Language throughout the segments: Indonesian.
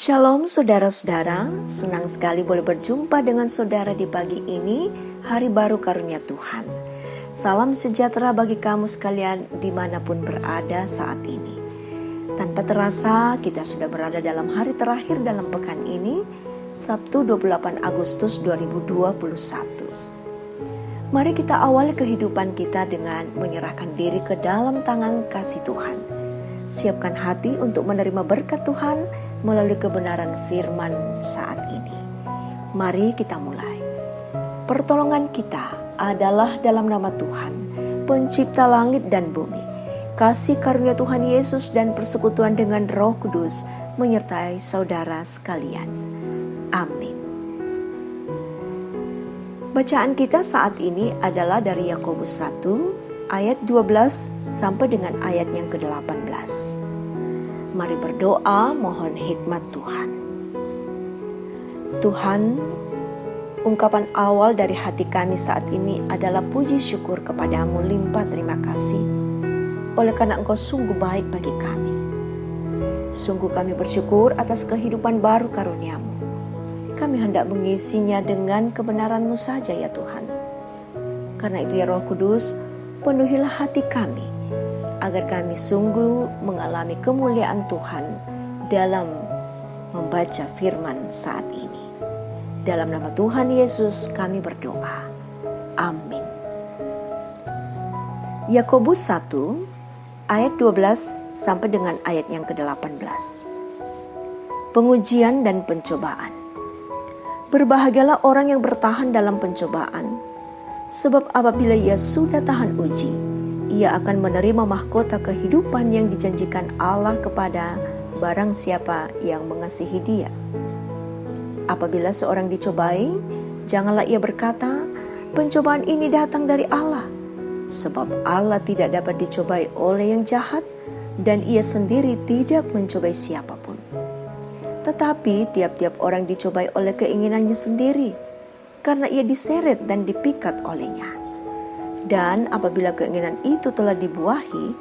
Shalom saudara-saudara, senang sekali boleh berjumpa dengan saudara di pagi ini, hari baru karunia Tuhan. Salam sejahtera bagi kamu sekalian dimanapun berada saat ini. Tanpa terasa kita sudah berada dalam hari terakhir dalam pekan ini, Sabtu 28 Agustus 2021. Mari kita awali kehidupan kita dengan menyerahkan diri ke dalam tangan kasih Tuhan. Siapkan hati untuk menerima berkat Tuhan melalui kebenaran firman saat ini. Mari kita mulai. Pertolongan kita adalah dalam nama Tuhan, pencipta langit dan bumi. Kasih karunia Tuhan Yesus dan persekutuan dengan Roh Kudus menyertai saudara sekalian. Amin. Bacaan kita saat ini adalah dari Yakobus 1 ayat 12 sampai dengan ayat yang ke-18. Mari berdoa mohon hikmat Tuhan. Tuhan, ungkapan awal dari hati kami saat ini adalah puji syukur kepadamu limpah terima kasih. Oleh karena Engkau sungguh baik bagi kami. Sungguh kami bersyukur atas kehidupan baru karunia-Mu. Kami hendak mengisinya dengan kebenaran-Mu saja ya Tuhan. Karena itu ya Roh Kudus, penuhilah hati kami, agar kami sungguh mengalami kemuliaan Tuhan dalam membaca firman saat ini. Dalam nama Tuhan Yesus kami berdoa. Amin. Yakobus 1 ayat 12 sampai dengan ayat yang ke-18. Pengujian dan pencobaan. Berbahagialah orang yang bertahan dalam pencobaan, sebab apabila ia sudah tahan uji, ia akan menerima mahkota kehidupan yang dijanjikan Allah kepada barang siapa yang mengasihi Dia. Apabila seorang dicobai, janganlah ia berkata, pencobaan ini datang dari Allah, sebab Allah tidak dapat dicobai oleh yang jahat dan ia sendiri tidak mencobai siapapun. Tetapi tiap-tiap orang dicobai oleh keinginannya sendiri, karena ia diseret dan dipikat olehnya. Dan apabila keinginan itu telah dibuahi,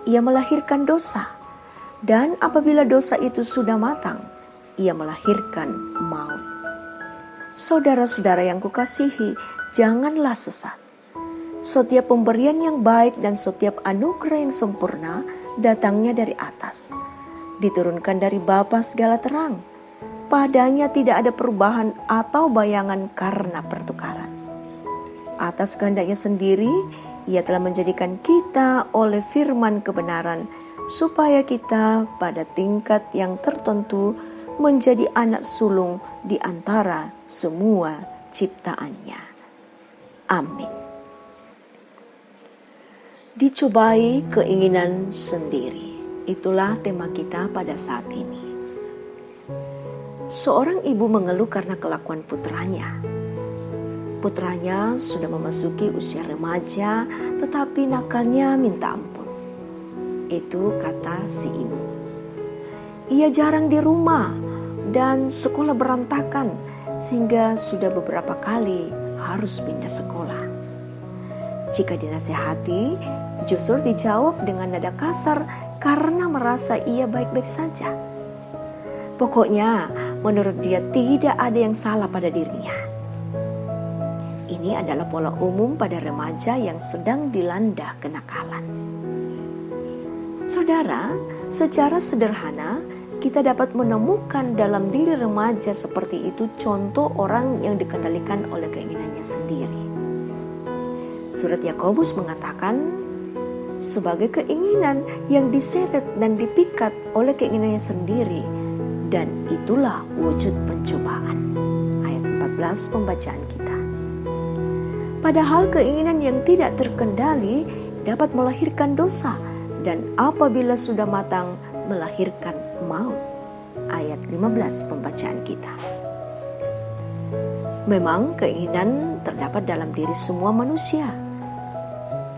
ia melahirkan dosa. Dan apabila dosa itu sudah matang, ia melahirkan maut. Saudara-saudara yang kukasihi, janganlah sesat. Setiap pemberian yang baik dan setiap anugerah yang sempurna datangnya dari atas, diturunkan dari Bapa segala terang. Padanya tidak ada perubahan atau bayangan karena pertukaran. Atas kehendaknya sendiri, ia telah menjadikan kita oleh firman kebenaran, supaya kita pada tingkat yang tertentu menjadi anak sulung di antara semua ciptaannya. Amin. Dicobai keinginan sendiri, itulah tema kita pada saat ini. Seorang ibu mengeluh karena kelakuan putranya. Putranya sudah memasuki usia remaja, tetapi nakalnya minta ampun. Itu kata si ibu. Ia jarang di rumah dan sekolah berantakan, sehingga sudah beberapa kali harus pindah sekolah. Jika dinasehati, justru dijawab dengan nada kasar karena merasa ia baik-baik saja. Pokoknya, menurut dia tidak ada yang salah pada dirinya. Ini adalah pola umum pada remaja yang sedang dilanda kenakalan. Saudara, secara sederhana kita dapat menemukan dalam diri remaja seperti itu contoh orang yang dikendalikan oleh keinginannya sendiri. Surat Yakobus mengatakan, sebagai keinginan yang diseret dan dipikat oleh keinginannya sendiri, dan itulah wujud pencobaan. Ayat 14 pembacaan kita. Padahal keinginan yang tidak terkendali dapat melahirkan dosa, dan apabila sudah matang melahirkan maut. Ayat 15 pembacaan kita. Memang keinginan terdapat dalam diri semua manusia.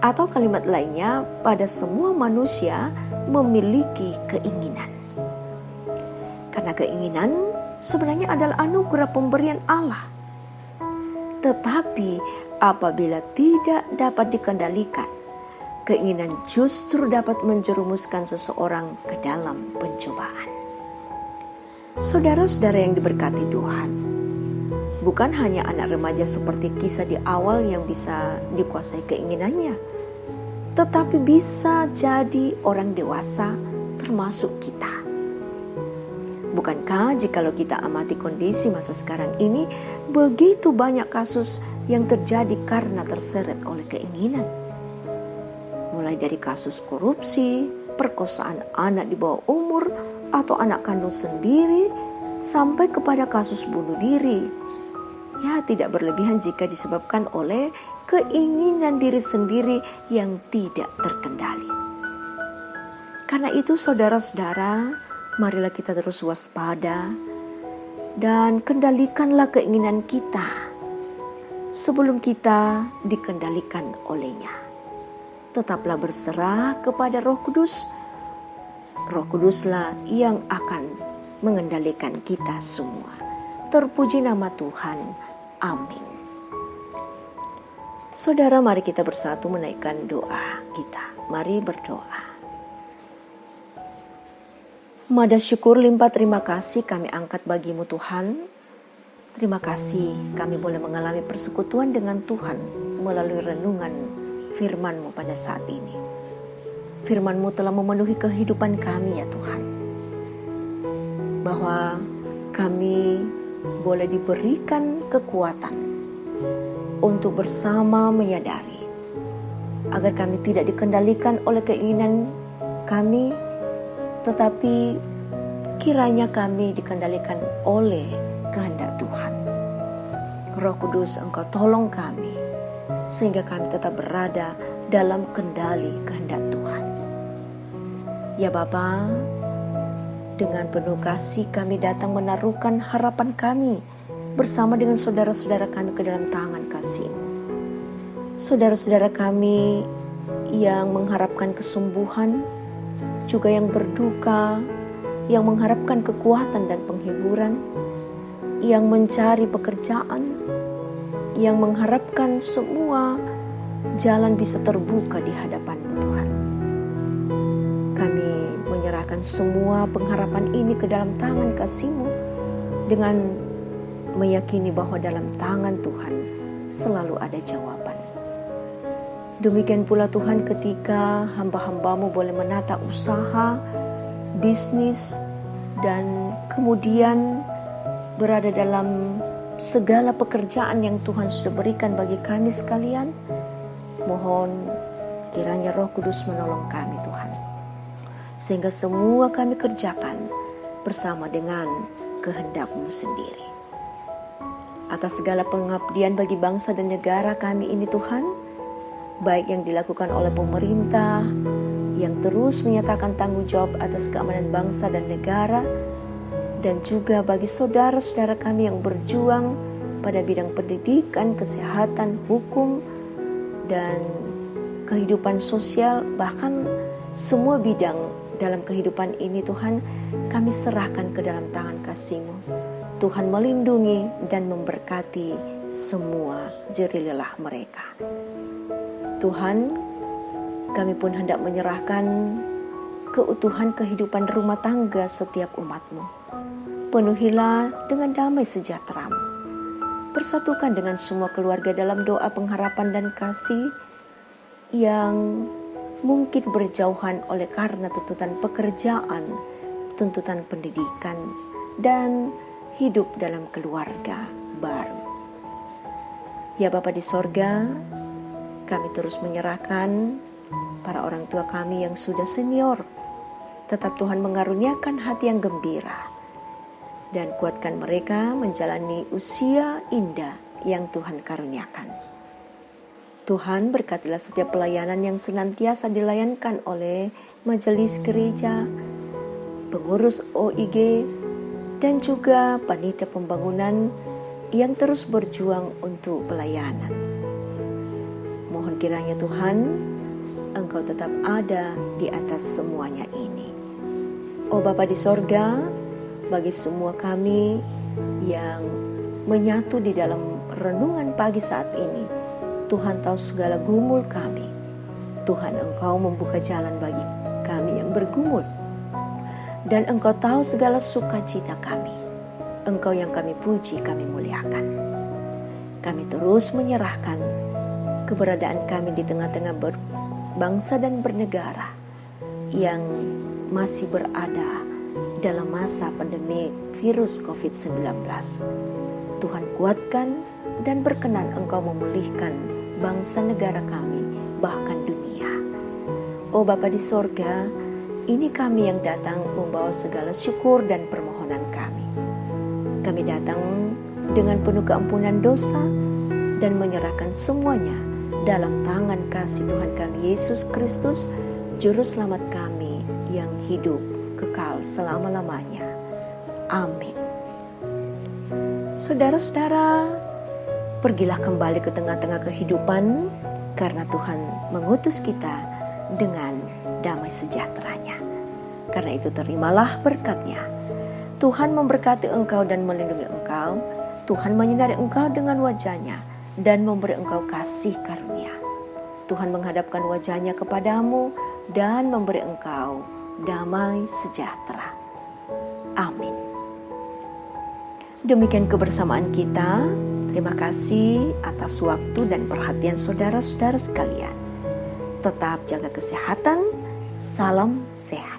Atau kalimat lainnya, pada semua manusia memiliki keinginan. Karena keinginan sebenarnya adalah anugerah pemberian Allah. Tetapi apabila tidak dapat dikendalikan, keinginan justru dapat menjerumuskan seseorang ke dalam pencobaan. Saudara-saudara yang diberkati Tuhan, bukan hanya anak remaja seperti kisah di awal yang bisa dikuasai keinginannya, tetapi bisa jadi orang dewasa termasuk kita. Bukankah jikalau kita amati kondisi masa sekarang ini, begitu banyak kasus yang terjadi karena terseret oleh keinginan. Mulai dari kasus korupsi, perkosaan anak di bawah umur atau anak kandung sendiri, sampai kepada kasus bunuh diri. Ya, tidak berlebihan jika disebabkan oleh keinginan diri sendiri yang tidak terkendali. Karena itu saudara-saudara, marilah kita terus waspada dan kendalikanlah keinginan kita sebelum kita dikendalikan olehnya. Tetaplah berserah kepada Roh Kudus. Roh Kuduslah yang akan mengendalikan kita semua. Terpuji nama Tuhan. Amin. Saudara, mari kita bersatu menaikkan doa kita. Mari berdoa. Mada syukur limpah terima kasih kami angkat bagimu Tuhan. Terima kasih kami boleh mengalami persekutuan dengan Tuhan melalui renungan firman-Mu pada saat ini. Firman-Mu telah memenuhi kehidupan kami ya Tuhan. Bahwa kami boleh diberikan kekuatan untuk bersama menyadari agar kami tidak dikendalikan oleh keinginan kami, tetapi kiranya kami dikendalikan oleh kehendak Tuhan. Roh Kudus, Engkau tolong kami sehingga kami tetap berada dalam kendali kehendak Tuhan. Ya Bapa, dengan penuh kasih kami datang menaruhkan harapan kami bersama dengan saudara-saudara kami ke dalam tangan kasih-Mu. Saudara-saudara kami yang mengharapkan kesembuhan, juga yang berduka, yang mengharapkan kekuatan dan penghiburan, yang mencari pekerjaan, yang mengharapkan semua jalan bisa terbuka di hadapan-Mu Tuhan. Kami menyerahkan semua pengharapan ini ke dalam tangan kasih-Mu dengan meyakini bahwa dalam tangan Tuhan selalu ada jawaban. Demikian pula Tuhan ketika hamba-hamba-Mu boleh menata usaha, bisnis, dan kemudian berada dalam segala pekerjaan yang Tuhan sudah berikan bagi kami sekalian, mohon kiranya Roh Kudus menolong kami Tuhan, sehingga semua kami kerjakan bersama dengan kehendak-Mu sendiri. Atas segala pengabdian bagi bangsa dan negara kami ini Tuhan, baik yang dilakukan oleh pemerintah yang terus menyatakan tanggung jawab atas keamanan bangsa dan negara, dan juga bagi saudara-saudara kami yang berjuang pada bidang pendidikan, kesehatan, hukum, dan kehidupan sosial, bahkan semua bidang dalam kehidupan ini Tuhan, kami serahkan ke dalam tangan kasih-Mu. Tuhan melindungi dan memberkati semua jerih lelah mereka. Tuhan, kami pun hendak menyerahkan keutuhan kehidupan rumah tangga setiap umat-Mu. Penuhilah dengan damai sejahtera-Mu. Persatukan dengan semua keluarga dalam doa pengharapan dan kasih yang mungkin berjauhan oleh karena tuntutan pekerjaan, tuntutan pendidikan, dan hidup dalam keluarga baru. Ya Bapa di sorga, kami terus menyerahkan para orang tua kami yang sudah senior. Tetap Tuhan mengaruniakan hati yang gembira dan kuatkan mereka menjalani usia indah yang Tuhan karuniakan. Tuhan, berkatilah setiap pelayanan yang senantiasa dilayankan oleh majelis gereja, pengurus OIG, dan juga panitia pembangunan yang terus berjuang untuk pelayanan. Mohon kiranya Tuhan, Engkau tetap ada di atas semuanya ini. Oh Bapa di sorga, bagi semua kami yang menyatu di dalam renungan pagi saat ini, Tuhan tahu segala gumul kami. Tuhan, Engkau membuka jalan bagi kami yang bergumul. Dan Engkau tahu segala sukacita kami. Engkau yang kami puji, kami muliakan. Kami terus menyerahkan keberadaan kami di tengah-tengah bangsa dan bernegara yang masih berada dalam masa pandemi virus COVID-19. Tuhan kuatkan dan berkenan Engkau memulihkan bangsa negara kami, bahkan dunia. Oh Bapa di sorga, ini kami yang datang membawa segala syukur dan permohonan kami. Kami datang dengan penuh keampunan dosa dan menyerahkan semuanya dalam tangan kasih Tuhan kami Yesus Kristus, Juru Selamat kami yang hidup kekal selama-lamanya. Amin. Saudara-saudara, pergilah kembali ke tengah-tengah kehidupan karena Tuhan mengutus kita dengan damai sejahteranya. Karena itu terimalah berkat-Nya. Tuhan memberkati engkau dan melindungi engkau. Tuhan menyinari engkau dengan wajah-Nya dan memberi engkau kasih karunia. Tuhan menghadapkan wajah-Nya kepadamu dan memberi engkau damai sejahtera. Amin. Demikian kebersamaan kita. Terima kasih atas waktu dan perhatian saudara-saudara sekalian. Tetap jaga kesehatan. Salam sehat.